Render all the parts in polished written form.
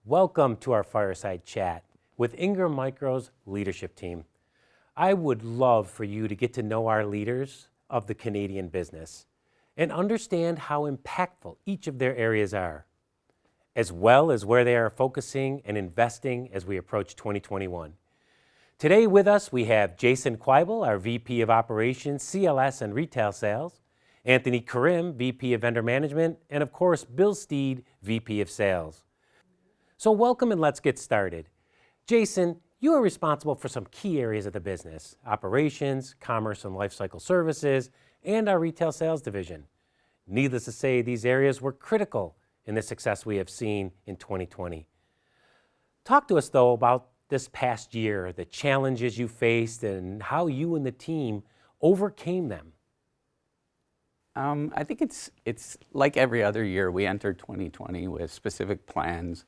Welcome to our Fireside Chat with Ingram Micro's leadership team. I would love for you to get to know our leaders of the Canadian business and understand how impactful each of their areas are, as well as where they are focusing and investing as we approach 2021. Today with us, we have Jason Quibell, our VP of Operations, CLS and Retail Sales, Anthony Karim, VP of Vendor Management, and of course, Bill Steed, VP of Sales. So welcome and let's get started. Jason, you are responsible for some key areas of the business: operations, commerce and lifecycle services, and our retail sales division. Needless to say, these areas were critical in the success we have seen in 2020. Talk to us, though, about this past year, the challenges you faced and how you and the team overcame them. I think it's like every other year. We entered 2020 with specific plans,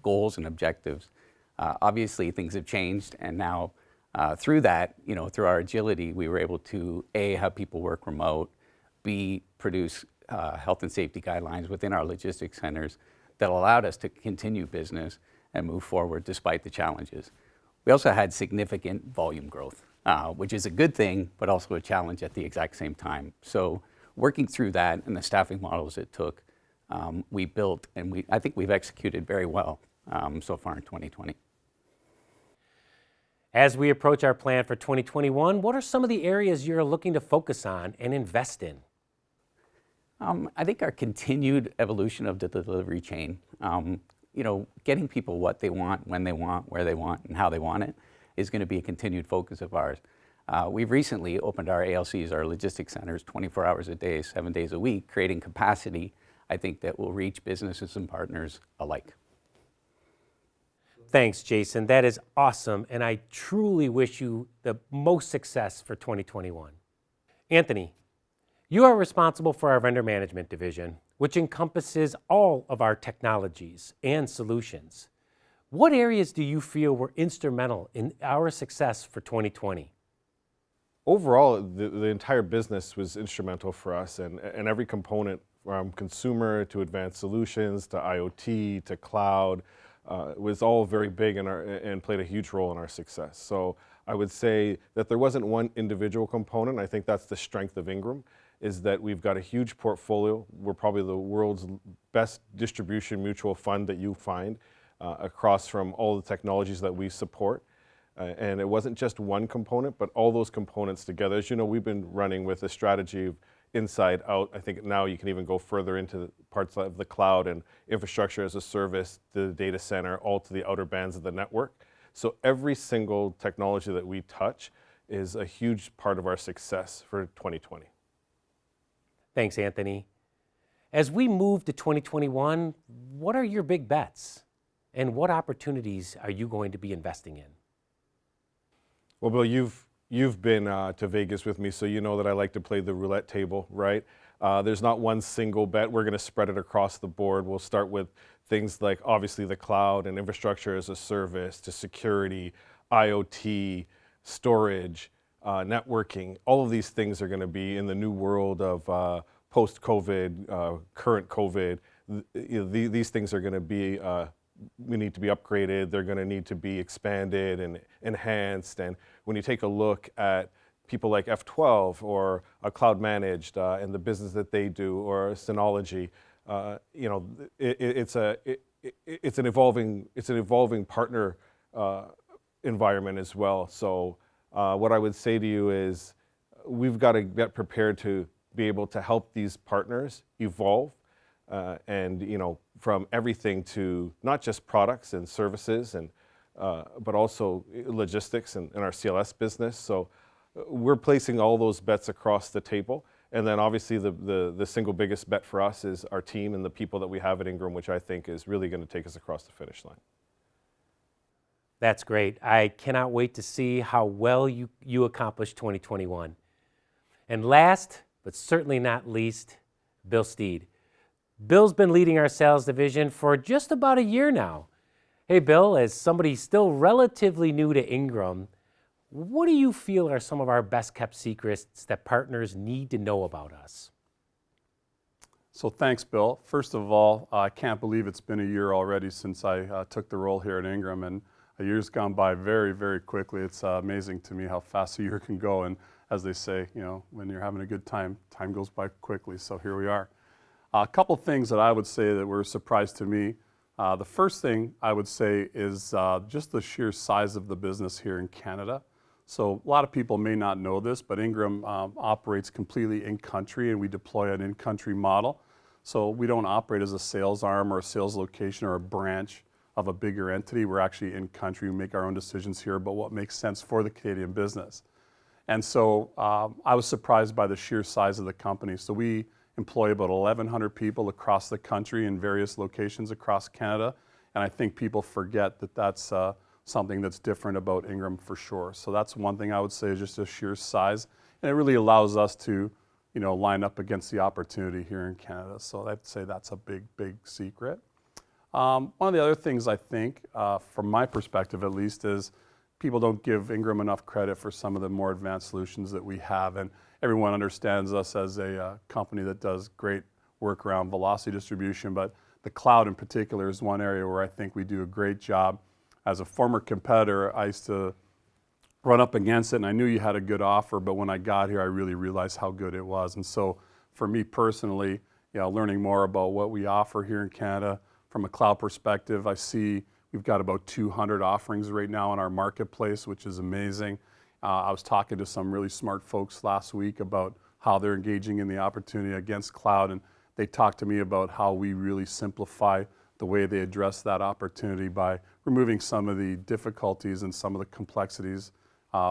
goals and objectives. Obviously, things have changed, and now through that, through our agility, we were able to A, have people work remote, B, produce health and safety guidelines within our logistics centers that allowed us to continue business and move forward despite the challenges. We also had significant volume growth, which is a good thing, but also a challenge at the exact same time. So working through that and the staffing models it took, we built, and I think we've executed very well so far in 2020. As we approach our plan for 2021, what are some of the areas you're looking to focus on and invest in? I think our continued evolution of the delivery chain, getting people what they want, when they want, where they want, and how they want it is going to be a continued focus of ours. We've recently opened our ALCs, our logistics centers, 24 hours a day, 7 days a week, creating capacity, I think, that will reach businesses and partners alike. Thanks, Jason. That is awesome, and I truly wish you the most success for 2021. Anthony, you are responsible for our vendor management division, which encompasses all of our technologies and solutions. What areas do you feel were instrumental in our success for 2020? Overall, the entire business was instrumental for us, and every component, from consumer to advanced solutions to IoT to cloud, was all very big and played a huge role in our success. So I would say that there wasn't one individual component. I think that's the strength of Ingram, is that we've got a huge portfolio. We're probably the world's best distribution mutual fund that you find across from all the technologies that we support. And it wasn't just one component, but all those components together. As you know, we've been running with a strategy of inside out. I think now you can even go further into parts of the cloud and infrastructure as a service, to the data center, all to the outer bands of the network. So every single technology that we touch is a huge part of our success for 2020. Thanks, Anthony. As we move to 2021, what are your big bets? And what opportunities are you going to be investing in? Well, Bill, you've been to Vegas with me, so you know that I like to play the roulette table, right? There's not one single bet. We're going to spread it across the board. We'll start with things like, obviously, the cloud and infrastructure as a service, to security, IoT, storage, networking. All of these things are going to be in the new world of post-COVID, current COVID. These things are going to be, we need to be upgraded. They're going to need to be expanded and enhanced. And when you take a look at people like F12 or Cloud Managed and the business that they do, or Synology, it's an evolving partner environment as well. So what I would say to you is we've got to get prepared to be able to help these partners evolve, and from everything to not just products and services, and but also logistics and our CLS business. So we're placing all those bets across the table. And then obviously the single biggest bet for us is our team and the people that we have at Ingram, which I think is really going to take us across the finish line. That's great. I cannot wait to see how well you accomplish 2021. And last, but certainly not least, Bill Steed. Bill's been leading our sales division for just about a year now. Hey, Bill, as somebody still relatively new to Ingram, what do you feel are some of our best kept secrets that partners need to know about us? So thanks, Bill. First of all, I can't believe it's been a year already since I took the role here at Ingram, and a year's gone by very, very quickly. It's amazing to me how fast a year can go, and as they say, when you're having a good time, time goes by quickly, so here we are. A couple things that I would say that were a surprise to me. The first thing I would say is just the sheer size of the business here in Canada. So a lot of people may not know this, but Ingram operates completely in-country, and we deploy an in-country model. So we don't operate as a sales arm or a sales location or a branch of a bigger entity. We're actually in-country. We make our own decisions here about what makes sense for the Canadian business. And so I was surprised by the sheer size of the company. So we employ about 1,100 people across the country in various locations across Canada. And I think people forget that that's something that's different about Ingram for sure. So that's one thing I would say is just the sheer size. And it really allows us to, line up against the opportunity here in Canada. So I'd say that's a big, big secret. One of the other things I think, from my perspective at least, is people don't give Ingram enough credit for some of the more advanced solutions that we have. And everyone understands us as a company that does great work around velocity distribution, but the cloud in particular is one area where I think we do a great job. As a former competitor, I used to run up against it, and I knew you had a good offer, but when I got here, I really realized how good it was. And so for me personally, learning more about what we offer here in Canada from a cloud perspective, I see we've got about 200 offerings right now in our marketplace, which is amazing. I was talking to some really smart folks last week about how they're engaging in the opportunity against cloud, and they talked to me about how we really simplify the way they address that opportunity by removing some of the difficulties and some of the complexities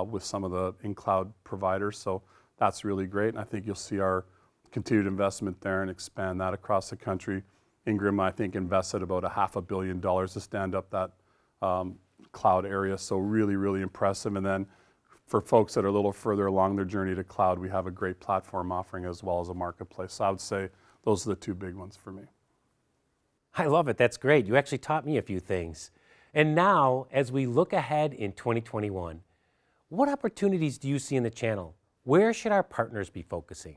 with some of the in-cloud providers. So that's really great, and I think you'll see our continued investment there and expand that across the country. Ingram, I think, invested about $500 million to stand up that cloud area, so really, really impressive. And then for folks that are a little further along their journey to cloud, we have a great platform offering as well as a marketplace. So I would say those are the two big ones for me. I love it. That's great. You actually taught me a few things. And now, as we look ahead in 2021, what opportunities do you see in the channel? Where should our partners be focusing?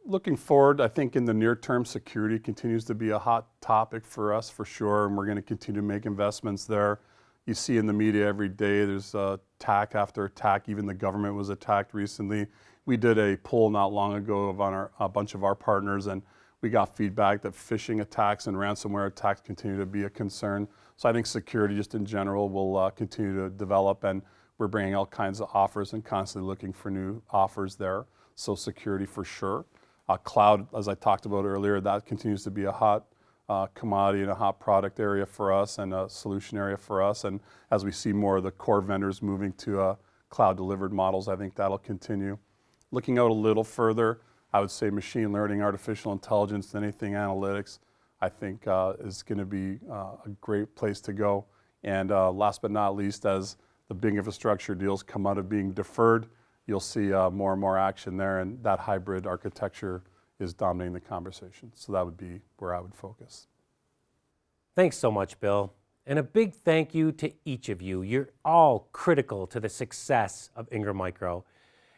Looking forward, I think in the near term, security continues to be a hot topic for us for sure, and we're going to continue to make investments there. You see in the media every day, there's attack after attack. Even the government was attacked recently. We did a poll not long ago of a bunch of our partners, and we got feedback that phishing attacks and ransomware attacks continue to be a concern. So I think security just in general will continue to develop, and we're bringing all kinds of offers and constantly looking for new offers there. So security for sure. Cloud, as I talked about earlier, that continues to be a hot commodity and a hot product area for us and a solution area for us. And as we see more of the core vendors moving to cloud delivered models, I think that'll continue. Looking out a little further, I would say machine learning, artificial intelligence, anything analytics, I think is going to be a great place to go. And last but not least, as the big infrastructure deals come out of being deferred, you'll see more and more action there, and that hybrid architecture is dominating the conversation. So that would be where I would focus. Thanks so much, Bill. And a big thank you to each of you. You're all critical to the success of Ingram Micro.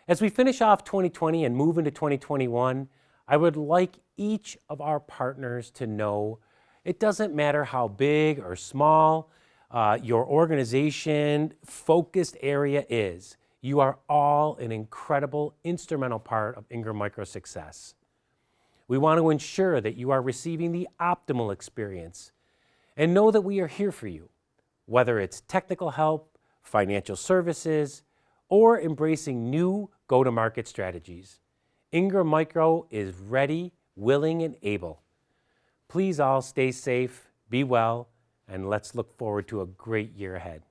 As we finish off 2020 and move into 2021, I would like each of our partners to know it doesn't matter how big or small your organization focused area is. You are all an incredible, instrumental part of Ingram Micro's success. We want to ensure that you are receiving the optimal experience and know that we are here for you, whether it's technical help, financial services, or embracing new go-to-market strategies. Ingram Micro is ready, willing, and able. Please all stay safe, be well, and let's look forward to a great year ahead.